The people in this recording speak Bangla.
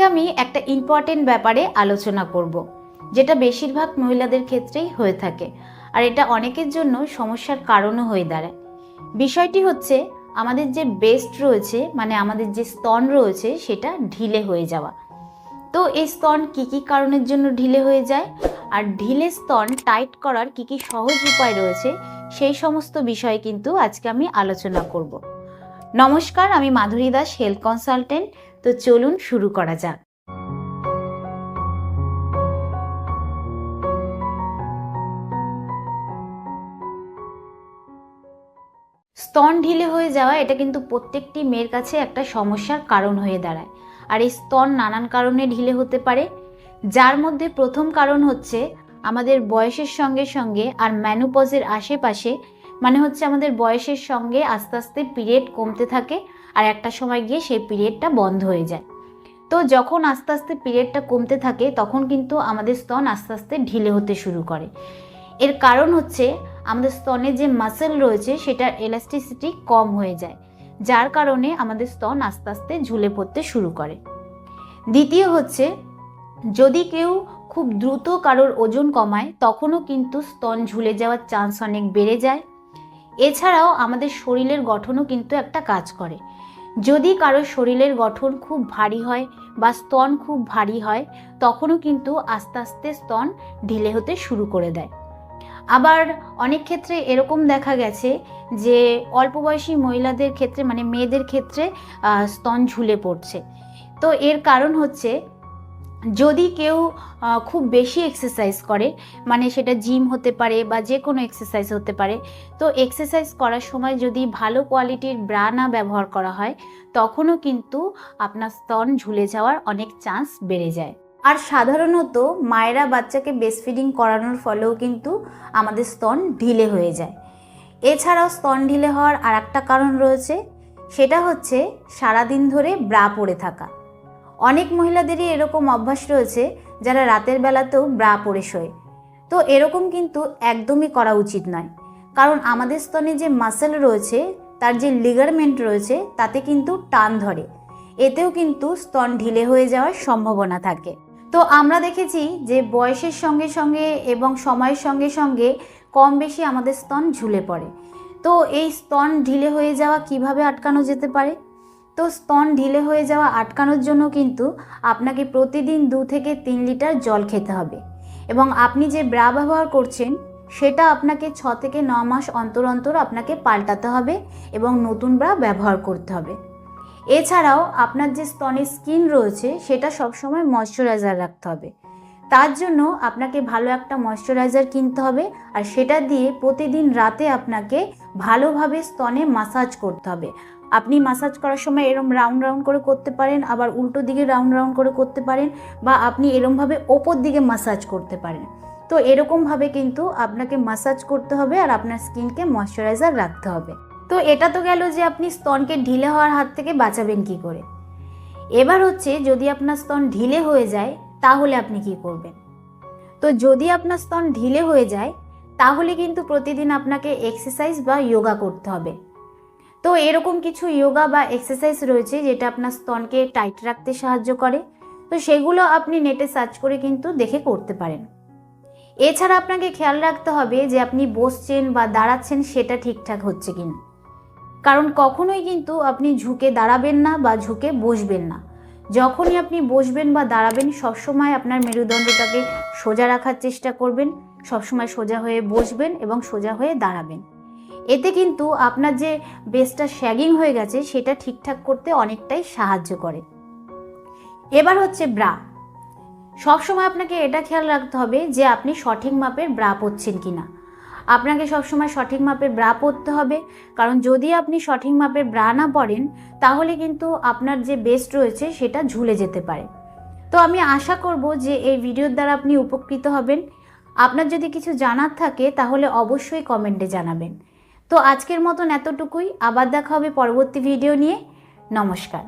আমি একটা ইম্পর্টেন্ট ব্যাপারে আলোচনা করব, যেটা বেশিরভাগ মহিলাদের ক্ষেত্রেই হয়ে থাকে, আর এটা অনেকের জন্য সমস্যার কারণও হয়ে দাঁড়ায়। বিষয়টি হচ্ছে আমাদের যে ব্রেস্ট রয়েছে, মানে আমাদের যে স্তন রয়েছে, সেটা ঢিলে হয়ে যাওয়া। তো এই স্তন কি কি কারণের জন্য ঢিলে হয়ে যায়, আর ঢিলে স্তন টাইট করার কি কি সহজ উপায় রয়েছে, সেই সমস্ত বিষয়ে কিন্তু আজকে আমি আলোচনা করব। নমস্কার, আমি মাধুরী দাস, হেলথ কনসালটেন্ট। তো চলুন শুরু করা যাক। স্তন ঢিলে হয়ে যাওয়া এটা কিন্তু প্রত্যেকটি মেয়ের কাছে একটা সমস্যার কারণ হয়ে দাঁড়ায়। আর এই স্তন নানান কারণে ঢিলে হতে পারে, যার মধ্যে প্রথম কারণ হচ্ছে আমাদের বয়সের সঙ্গে সঙ্গে আর ম্যানোপজের আশেপাশে, মানে হচ্ছে আমাদের বয়সের সঙ্গে আস্তে আস্তে পিরিয়ড কমতে থাকে, আর একটা সময় গিয়ে সেই পিরিয়ডটা বন্ধ হয়ে যায়। তো যখন আস্তে আস্তে পিরিয়ডটা কমতে থাকে, তখন কিন্তু আমাদের স্তন আস্তে আস্তে ঢিলে হতে শুরু করে। এর কারণ হচ্ছে আমাদের স্তনে যে মাসেল রয়েছে সেটার এলাস্টিসিটি কম হয়ে যায়, যার কারণে আমাদের স্তন আস্তে আস্তে ঝুলে পড়তে শুরু করে। দ্বিতীয় হচ্ছে, যদি কেউ খুব দ্রুত কারোর ওজন কমায়, তখনও কিন্তু স্তন ঝুলে যাওয়ার চান্স অনেক বেড়ে যায়। এছাড়াও আমাদের শরীরের গঠনও কিন্তু একটা কাজ করে। যদি কারোর শরীরের গঠন খুব ভারী হয় বা স্তন খুব ভারী হয়, তখনও কিন্তু আস্তে আস্তে স্তন ঢিলে হতে শুরু করে দেয়। আবার অনেক ক্ষেত্রে এরকম দেখা গেছে যে অল্প বয়সী মহিলাদের ক্ষেত্রে, মানে মেয়েদের ক্ষেত্রে স্তন ঝুলে পড়ছে। তো এর কারণ হচ্ছে, যদি কেউ খুব বেশি এক্সারসাইজ করে, মানে সেটা জিম হতে পারে বা যে কোনো এক্সারসাইজ হতে পারে, তো এক্সারসাইজ করার সময় যদি ভালো কোয়ালিটির ব্রা না ব্যবহার করা হয়, তখনও কিন্তু আপনার স্তন ঝুলে যাওয়ার অনেক চান্স বেড়ে যায়। আর সাধারণত মায়েরা বাচ্চাকে ব্রেস্ট ফিডিং করানোর ফলেও কিন্তু আমাদের স্তন ঢিলে হয়ে যায়। এছাড়াও স্তন ঢিলে হওয়ার আর একটা কারণ রয়েছে, সেটা হচ্ছে সারাদিন ধরে ব্রা পরে থাকা। অনেক মহিলাদেরই এরকম অভ্যাস রয়েছে যারা রাতের বেলাতেও ব্রা পরে শোয়। তো এরকম কিন্তু একদমই করা উচিত নয়, কারণ আমাদের স্তনে যে মাসেল রয়েছে, তার যে লিগারমেন্ট রয়েছে, তাতে কিন্তু টান ধরে, এতেও কিন্তু স্তন ঢিলে হয়ে যাওয়ার সম্ভাবনা থাকে। তো আমরা দেখেছি যে বয়সের সঙ্গে সঙ্গে এবং সময়ের সঙ্গে সঙ্গে কম বেশি আমাদের স্তন ঝুলে পড়ে। তো এই স্তন ঢিলে হয়ে যাওয়া কিভাবে আটকানো যেতে পারে? তো স্তন ঢিলে হয়ে যাওয়া আটকানোর জন্য কিন্তু আপনাকে প্রতিদিন 2 থেকে 3 লিটার জল খেতে হবে, এবং আপনি যে ব্রা ব্যবহার করছেন সেটা আপনাকে 6 থেকে 9 মাস অন্তর অন্তর আপনাকে পাল্টাতে হবে এবং নতুন ব্রা ব্যবহার করতে হবে। এছাড়াও আপনার যে স্তনের স্কিন রয়েছে সেটা সবসময় ময়শ্চারাইজার রাখতে হবে। তার জন্য আপনাকে ভালো একটা ময়শ্চারাইজার কিনতে হবে, আর সেটা দিয়ে প্রতিদিন রাতে আপনাকে ভালোভাবে স্তনে মাসাজ করতে হবে। আপনি মাসাজ করার সময় এরম রাউন্ড রাউন্ড করে করতে পারেন, আবার উল্টো দিকে রাউন্ড রাউন্ড করে করতে পারেন, বা আপনি এরমভাবে ওপর দিকে মাসাজ করতে পারেন। তো এরকমভাবে কিন্তু আপনাকে মাসাজ করতে হবে, আর আপনার স্কিনকে ময়শ্চারাইজার রাখতে হবে। তো এটা তো গেল যে আপনি স্তনকে ঢিলে হওয়ার হাত থেকে বাঁচাবেন কি করে। এবার হচ্ছে, যদি আপনার স্তন ঢিলে হয়ে যায় তাহলে আপনি কি করবেন? তো যদি আপনার স্তন ঢিলে হয়ে যায়, তাহলে কিন্তু প্রতিদিন আপনাকে এক্সারসাইজ বা যোগা করতে হবে। তো এরকম কিছু যোগা বা এক্সারসাইজ রয়েছে যেটা আপনার স্তনকে টাইট রাখতে সাহায্য করে। তো সেগুলো আপনি নেটে সার্চ করে কিন্তু দেখে করতে পারেন। এছাড়া আপনাকে খেয়াল রাখতে হবে যে আপনি বসছেন বা দাঁড়াচ্ছেন সেটা ঠিকঠাক হচ্ছে কিনা, কারণ কখনোই কিন্তু আপনি ঝুঁকে দাঁড়াবেন না বা ঝুঁকে বসবেন না। যখনই আপনি বসবেন বা দাঁড়াবেন, সবসময় আপনার মেরুদণ্ডটাকে সোজা রাখার চেষ্টা করবেন, সবসময় সোজা হয়ে বসবেন এবং সোজা হয়ে দাঁড়াবেন। এতে কিন্তু আপনার যে বেসটা শ্যাগিং হয়ে গেছে সেটা ঠিকঠাক করতে অনেকটাই সাহায্য করে। এবার হচ্ছে ব্রা। সবসময় আপনাকে এটা খেয়াল রাখতে হবে যে আপনি সঠিক মাপের ব্রা পরছেন কিনা। আপনাকে সবসময় সঠিক মাপের ব্রা পরতে হবে, কারণ যদি আপনি সঠিক মাপের ব্রা না পরেন, তাহলে কিন্তু আপনার যে বেস্ট রয়েছে সেটা ঝুলে যেতে পারে। তো আমি আশা করব যে এই ভিডিওর দ্বারা আপনি উপকৃত হবেন। আপনার যদি কিছু জানার থাকে তাহলে অবশ্যই কমেন্টে জানাবেন। তো আজকের মতন এতটুকুই, আবার দেখা হবে পরবর্তী ভিডিও নিয়ে। নমস্কার।